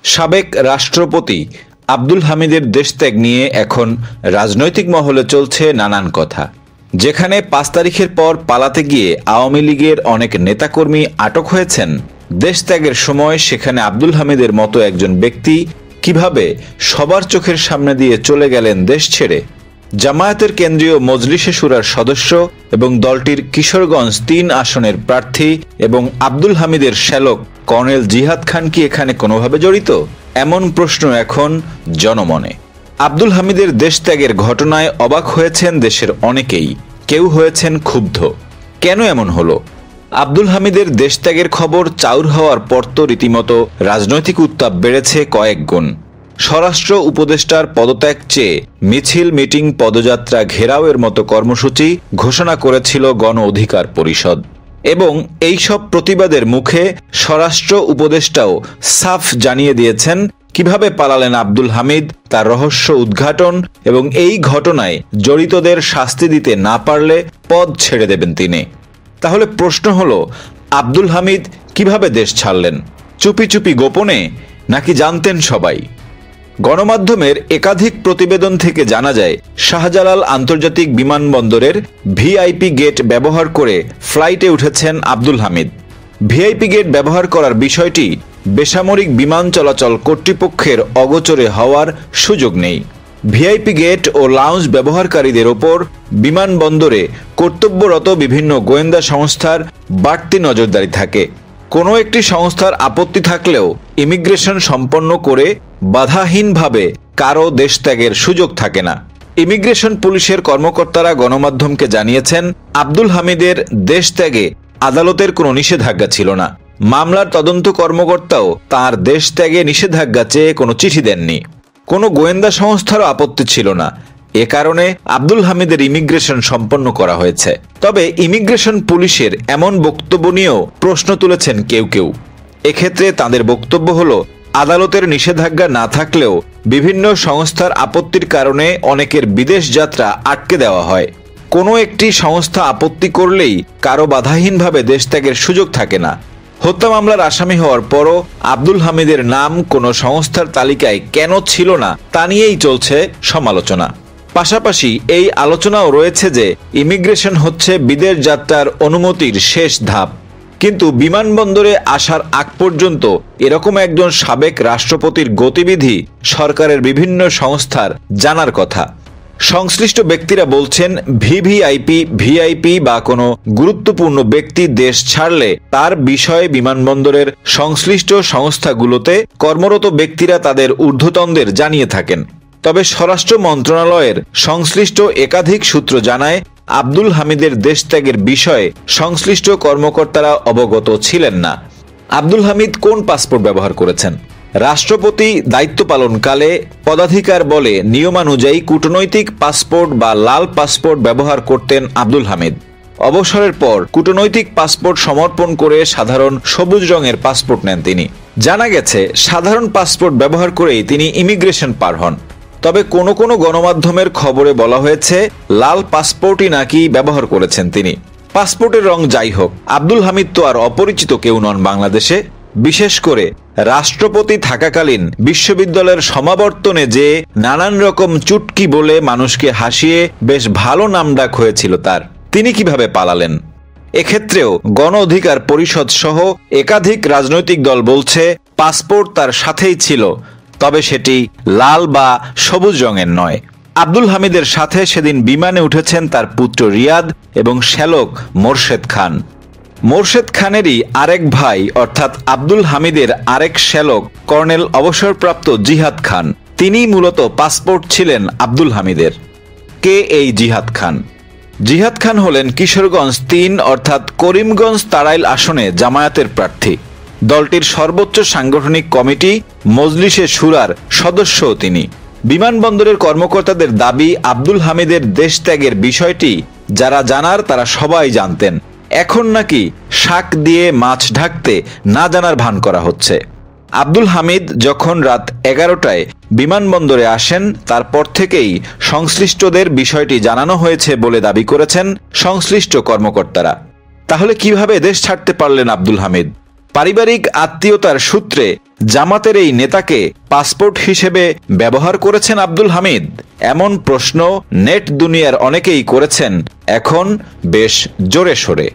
সাবেক রাষ্ট্রপতি আব্দুল হামিদের দেশত্যাগ নিয়ে এখন রাজনৈতিক মহলে চলছে নানান কথা। যেখানে ৫ তারিখের পর পালাতে গিয়ে আওয়ামী লীগের অনেক নেতাকর্মী আটক হয়েছেন, দেশত্যাগের সময় সেখানে আব্দুল হামিদের মতো একজন ব্যক্তি কিভাবে সবার চোখের সামনে দিয়ে চলে গেলেন দেশ ছেড়ে। জামায়াতের কেন্দ্রীয় মজলিসে শুরার সদস্য এবং দলটির কিশোরগঞ্জ ৩ আসনের প্রার্থী এবং আব্দুল হামিদের শ্যালক কর্নেল জিহাদ খান কি এখানে কোনোভাবে জড়িত? এমন প্রশ্ন এখন জনমনে। আব্দুল হামিদের দেশত্যাগের ঘটনায় অবাক হয়েছেন দেশের অনেকেই, কেউ হয়েছেন ক্ষুব্ধ। কেন এমন হলো? আব্দুল হামিদের দেশত্যাগের খবর চাউর হওয়ার পর তো রীতিমতো রাজনৈতিক উত্তাপ বেড়েছে কয়েক গুণ। স্বরাষ্ট্র উপদেষ্টার পদত্যাগ চেয়ে মিছিল, মিটিং, পদযাত্রা, ঘেরাওয়ের মতো কর্মসূচি ঘোষণা করেছিল গণ অধিকার পরিষদ এবং এই সব প্রতিবাদের মুখে স্বরাষ্ট্র উপদেষ্টাও সাফ জানিয়ে দিয়েছেন কিভাবে পালালেন আব্দুল হামিদ, তার রহস্য উদ্ঘাটন এবং এই ঘটনায় জড়িতদের শাস্তি দিতে না পারলে পদ ছেড়ে দেবেন তিনি। তাহলে প্রশ্ন হলো, আব্দুল হামিদ কিভাবে দেশ ছাড়লেন? চুপি চুপি গোপনে, নাকি জানতেন সবাই? গণমাধ্যমের একাধিক প্রতিবেদন থেকে জানা যায়, শাহজালাল আন্তর্জাতিক বিমানবন্দরের ভিআইপি গেট ব্যবহার করে ফ্লাইটে উঠেছেন আব্দুল হামিদ। ভিআইপি গেট ব্যবহার করার বিষয়টি বেসামরিক বিমান চলাচল কর্তৃপক্ষের অগোচরে হওয়ার সুযোগ নেই। ভিআইপি গেট ও লাউঞ্জ ব্যবহারকারীদের ওপর বিমানবন্দরে কর্তব্যরত বিভিন্ন গোয়েন্দা সংস্থার বাড়তি নজরদারি থাকে। কোনো একটি সংস্থার আপত্তি থাকলেও ইমিগ্রেশন সম্পন্ন করে বাধাহীনভাবে কারও দেশত্যাগের সুযোগ থাকে না। ইমিগ্রেশন পুলিশের কর্মকর্তারা গণমাধ্যমকে জানিয়েছেন, আব্দুল হামিদের দেশত্যাগে আদালতের কোনো নিষেধাজ্ঞা ছিল না। মামলার তদন্ত কর্মকর্তাও তাঁর দেশত্যাগে নিষেধাজ্ঞা চেয়ে কোনো চিঠি দেননি। কোনো গোয়েন্দা সংস্থারও আপত্তি ছিল না। এ কারণে আব্দুল হামিদের ইমিগ্রেশন সম্পন্ন করা হয়েছে। তবে ইমিগ্রেশন পুলিশের এমন বক্তব্য নিয়েও প্রশ্ন তুলেছেন কেউ কেউ। এক্ষেত্রে তাদের বক্তব্য হলো, আদালতের নিষেধাজ্ঞা না থাকলেও বিভিন্ন সংস্থার আপত্তির কারণে অনেকের বিদেশ যাত্রা আটকে দেওয়া হয়। কোনো একটি সংস্থা আপত্তি করলেই কারো বাধাহীনভাবে দেশত্যাগের সুযোগ থাকে না। হত্যা মামলার আসামি হওয়ার পরও আব্দুল হামিদের নাম কোনো সংস্থার তালিকায় কেন ছিল না তা নিয়েই চলছে সমালোচনা। পাশাপাশি এই আলোচনাও রয়েছে যে ইমিগ্রেশন হচ্ছে বিদেশ যাত্রার অনুমতির শেষ ধাপ। কিন্তু বিমানবন্দরে আসার আগ পর্যন্ত এরকম একজন সাবেক রাষ্ট্রপতির গতিবিধি সরকারের বিভিন্ন সংস্থার জানার কথা। সংশ্লিষ্ট ব্যক্তিরা বলছেন, ভিআইপি বা কোনো গুরুত্বপূর্ণ ব্যক্তি দেশ ছাড়লে তার বিষয়ে বিমানবন্দরের সংশ্লিষ্ট সংস্থাগুলোতে কর্মরত ব্যক্তিরা তাদের ঊর্ধ্বতনদের জানিয়ে থাকেন। তবে স্বরাষ্ট্র মন্ত্রণালয়ের সংশ্লিষ্ট একাধিক সূত্র জানায়, আব্দুল হামিদের দেশত্যাগের বিষয়ে সংশ্লিষ্ট কর্মকর্তারা অবগত ছিলেন না। আব্দুল হামিদ কোন পাসপোর্ট ব্যবহার করেছেন? রাষ্ট্রপতি দায়িত্ব পালনকালে পদাধিকার বলে নিয়মানুযায়ী কূটনৈতিক পাসপোর্ট বা লাল পাসপোর্ট ব্যবহার করতেন আব্দুল হামিদ। অবসরের পর কূটনৈতিক পাসপোর্ট সমর্পণ করে সাধারণ সবুজ রঙের পাসপোর্ট নেন তিনি। জানা গেছে, সাধারণ পাসপোর্ট ব্যবহার করেই তিনি ইমিগ্রেশন পার হন। তবে কোনো কোনো গণমাধ্যমের খবরে বলা হয়েছে, লাল পাসপোর্টই নাকি ব্যবহার করেছেন তিনি। পাসপোর্টের রং যাই হোক, আব্দুল হামিদ তো আর অপরিচিত কেউ নন বাংলাদেশে। বিশেষ করে রাষ্ট্রপতি থাকাকালীন বিশ্ববিদ্যালয়ের সমাবর্তনে যে নানান রকম চুটকি বলে মানুষকে হাসিয়ে বেশ ভালো নামডাক হয়েছিল তার। তিনি কিভাবে পালালেন? এক্ষেত্রেও গণ অধিকার পরিষদ সহ একাধিক রাজনৈতিক দল বলছে, পাসপোর্ট তার সাথেই ছিল, তবে সেটি লাল বা সবুজ রঙের নয়। আব্দুল হামিদের সাথে সেদিন বিমানে উঠেছেন তার পুত্র রিয়াদ এবং শ্যালক মোরশেদ খান। মোরশেদ খানেরই আরেক ভাই অর্থাৎ আব্দুল হামিদের আরেক শ্যালক কর্নেল অবসরপ্রাপ্ত জিহাদ খান। তিনিই মূলত পাসপোর্ট ছিলেন আব্দুল হামিদের। কে এই জিহাদ খান? জিহাদ খান হলেন কিশোরগঞ্জ ৩ অর্থাৎ করিমগঞ্জ তাড়াইল আসনে জামায়াতের প্রার্থী। দলটির সর্বোচ্চ সাংগঠনিক কমিটি মজলিসে শুরার সদস্যও তিনি। বিমানবন্দরের কর্মকর্তাদের দাবি, আব্দুল হামিদের দেশত্যাগের বিষয়টি যারা জানার তারা সবাই জানতেন। এখন নাকি শাক দিয়ে মাছ ঢাকতে না জানার ভান করা হচ্ছে। আব্দুল হামিদ যখন রাত 11টায় বিমানবন্দরে আসেন, তারপর থেকেই সংশ্লিষ্টদের বিষয়টি জানানো হয়েছে বলে দাবি করেছেন সংশ্লিষ্ট কর্মকর্তারা। তাহলে কিভাবে দেশ ছাড়তে পারলেন আব্দুল হামিদ? পারিবারিক আত্মীয়তার সূত্রে জামাতের এই নেতাকে পাসপোর্ট হিসেবে ব্যবহার করেছেন আব্দুল হামিদ? এমন প্রশ্ন নেট দুনিয়ার অনেকেই করেছেন এখন বেশ জোরে সোরে।